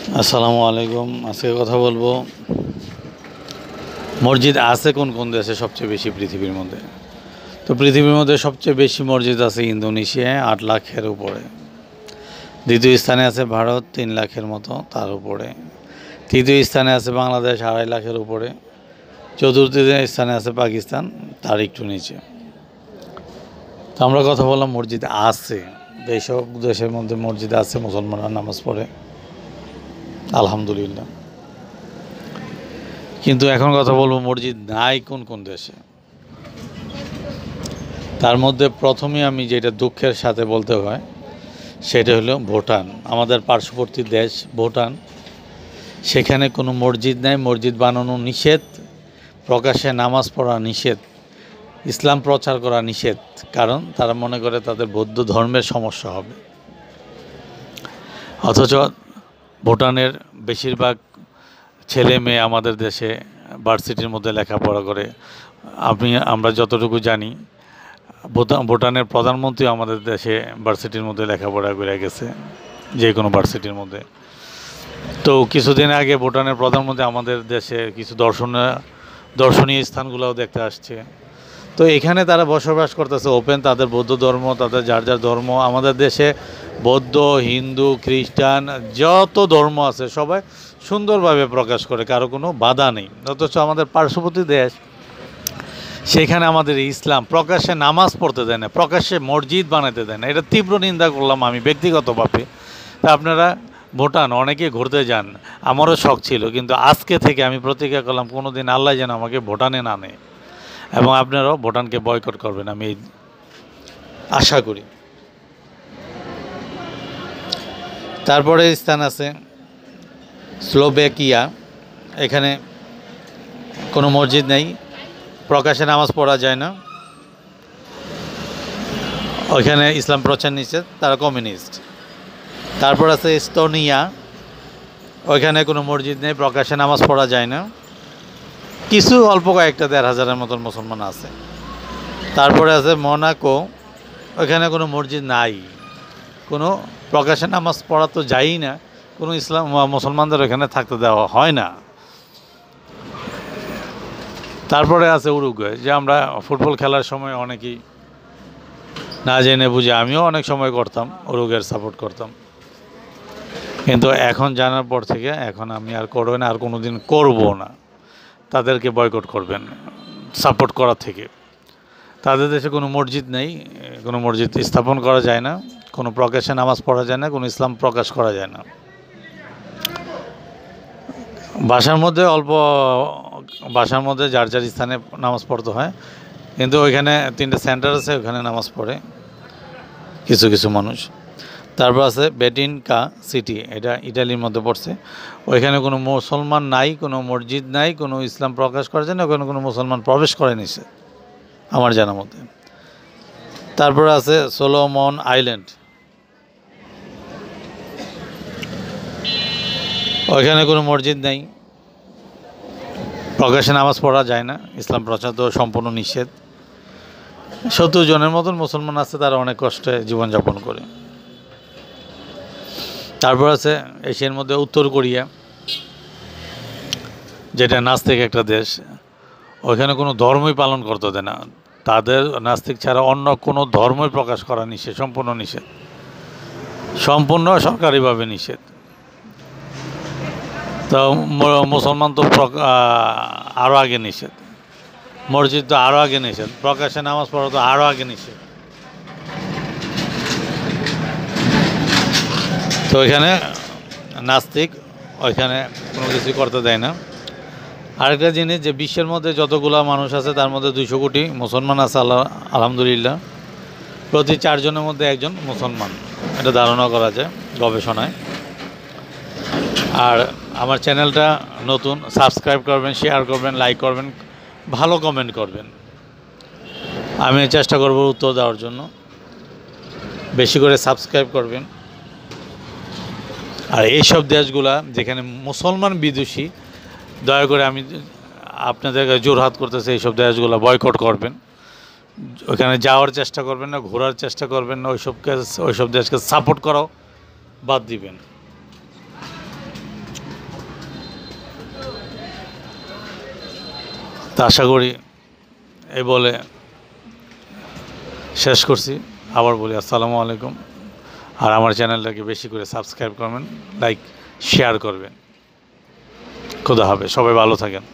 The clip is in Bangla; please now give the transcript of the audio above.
আসসালামু আলাইকুম। আজকে কথা বলবো মসজিদ আছে কোন কোন দেশে সবচেয়ে বেশি পৃথিবীর মধ্যে। তো পৃথিবীর মধ্যে সবচেয়ে বেশি মসজিদ আছে ইন্দোনেশিয়ায় 8 লাখের উপরে। দ্বিতীয় স্থানে আছে ভারত 3 লাখের মতো, তার উপরে। তৃতীয় স্থানে আছে বাংলাদেশ 2.5 লাখের উপরে। চতুর্থ স্থানে আছে পাকিস্তান, তার একটু নিচে। তো আমরা কথা বললাম মসজিদ আছে, এইসব দেশের মধ্যে মসজিদ আছে, মুসলমানরা নামাজ পড়ে, আলহামদুলিল্লাহ। কিন্তু এখন কথা বলবো মসজিদ নাই কোন কোন দেশে। তার মধ্যে প্রথমে আমি যেটা দুঃখের সাথে বলতে হয় সেটা হলো ভুটান, আমাদের পার্শ্ববর্তী দেশ ভুটান। সেখানে কোনো মসজিদ নাই, মসজিদ বানানো নিষেধ, প্রকাশ্যে নামাজ পড়া নিষেধ, ইসলাম প্রচার করা নিষেধ। কারণ তারা মনে করে তাদের বৌদ্ধ ধর্মের সমস্যা হবে। অথচ ভুটানের বেশিরভাগ ছেলে মেয়ে আমাদের দেশে ভার্সিটির মধ্যে লেখাপড়া করে। আমরা যতটুকু জানি ভুটানের প্রধানমন্ত্রী আমাদের দেশে ভার্সিটির মধ্যে লেখাপড়া করে গেছে, যে কোনো ভার্সিটির মধ্যে। তো কিছুদিন আগে ভুটানের প্রধানমন্ত্রী আমাদের দেশে কিছু দর্শনীয় স্থানগুলোও দেখতে আসছে। তো এখানে তারা বসবাস করতেছে ওপেন, তাদের বৌদ্ধ ধর্ম, তাদের যার যার ধর্ম। আমাদের দেশে বৌদ্ধ, হিন্দু, খ্রিস্টান যত ধর্ম আছে সবাই সুন্দরভাবে প্রকাশ করে, কারো কোনো বাধা নেই। অথচ আমাদের পার্শ্ববর্তী দেশ, সেখানে আমাদের ইসলাম প্রকাশ্যে নামাজ পড়তে দেয় না, প্রকাশ্যে মসজিদ বানাতে দেয় না। এটা তীব্র নিন্দা করলাম আমি ব্যক্তিগতভাবে। তা আপনারা ভুটান অনেকে ঘুরতে যান, আমারও শখ ছিল, কিন্তু আজকে থেকে আমি প্রতিজ্ঞা করলাম কোনো দিন আল্লাহ যেন আমাকে ভুটানে না নেয়, এবং আপনারাও ভুটানকে বয়কট করবেন আমি আশা করি। তারপরে স্থান আছে স্লোভাকিয়া, এখানে কোনো মসজিদ নেই, প্রকাশ্যে নামাজ পড়া যায় না, ওইখানে ইসলাম প্রচার নিষেধ, তারা কমিউনিস্ট। তারপর আছে এস্তোনিয়া, ওইখানে কোনো মসজিদ নেই, প্রকাশ্যে নামাজ পড়া যায় না, কিছু অল্প কয়েকটা 1,500-এর মতন মুসলমান আছে। তারপরে আছে মোনাকো, ওইখানে কোনো মসজিদ নাই, কোনো প্রকাশ্যে নামাজ পড়া তো যায়ই না, কোনো মুসলমানদের ওখানে থাকতে দেওয়া হয় না। তারপরে আছে উরুগুয়ে, যে আমরা ফুটবল খেলার সময় অনেকেই না জেনে বুঝে, আমিও অনেক সময় করতাম, উরুগুয়ের সাপোর্ট করতাম। কিন্তু এখন জানার পর থেকে এখন আমি আর করবো না, আর কোনো দিন করবো না। তাদেরকে বয়কট করবেন সাপোর্ট করা থেকে। তাদের দেশে কোনো মসজিদ নেই, কোনো মসজিদ স্থাপন করা যায় না, কোনো প্রকাশ্যে নামাজ পড়া যায় না, কোনো ইসলাম প্রকাশ করা যায় না। বাসার মধ্যে যার যার স্থানে নামাজ পড়তে হয়, কিন্তু ওইখানে 3টে সেন্টার আছে, ওখানে নামাজ পড়ে কিছু কিছু মানুষ। তারপর আছে বেটিনকা সিটি, এটা ইটালির মধ্যে পড়ছে। ওইখানে কোনো মুসলমান নাই, কোনো মসজিদ নাই, কোনো ইসলাম প্রকাশ করা যায় না, ওখানে কোনো মুসলমান প্রবেশ করে নিছে আমার জানা মতে। তারপর আছে সোলোমন আইল্যান্ড, ওইখানে কোনো মসজিদ নেই, প্রকাশ্যে নামাজ পড়া যায় না, ইসলাম প্রচার তো সম্পূর্ণ নিষেধ। 70 জনের মতন মুসলমান আছে, তারা অনেক কষ্টে জীবনযাপন করে। তারপর আছে এশিয়ার মধ্যে উত্তর কোরিয়া, যেটা নাস্তিক একটা দেশ, ওইখানে কোনো ধর্মই পালন করতে দেয় না, তাদের নাস্তিক ছাড়া অন্য কোনো ধর্মই প্রকাশ করা নিষেধ, সম্পূর্ণ নিষেধ, সম্পূর্ণ সরকারিভাবে নিষেধ। তো মুসলমান তো আরও আগে নিষেধ, মসজিদ তো আরও আগে নিষেধ, প্রকাশ্যে নামাজ পড়া তো আরও আগে নিষেধ। তো ওইখানে নাস্তিক, ওইখানে কোনো কিছু করতে দেয় না। আরেকটা জিনিস, যে বিশ্বের মধ্যে যতগুলো মানুষ আছে তার মধ্যে 200 কোটি মুসলমান আছে, আলহামদুলিল্লাহ। প্রতি 4 জনের মধ্যে 1 জন মুসলমান, এটা ধারণা করা যায় গবেষণায়। আর আমার চ্যানেলটা নতুন, সাবস্ক্রাইব করবেন, শেয়ার করবেন, লাইক করবেন, ভালো কমেন্ট করবেন, আমি চেষ্টা করব উত্তর দেওয়ার জন্য। বেশি করে সাবস্ক্রাইব করবেন। আর এইসব দেশগুলা যেখানে মুসলমান বিদ্বেষী, দয়া করে আমি আপনাদেরকে জোরহাত করতেছি, এইসব দেশগুলো বয়কট করবেন, ওখানে যাওয়ার চেষ্টা করবেন না, ঘোরার চেষ্টা করবেন না, ওইসব দেশকে সাপোর্ট করাও বাদ দিবেন। তা আশা করি এই বলে শেষ করছি। আবার বলি আসসালামু আলাইকুম। আর আমার চ্যানেলটাকে বেশি করে সাবস্ক্রাইব করবেন, লাইক শেয়ার করবেন। খোদা হাফেজ, সবাই ভালো থাকেন।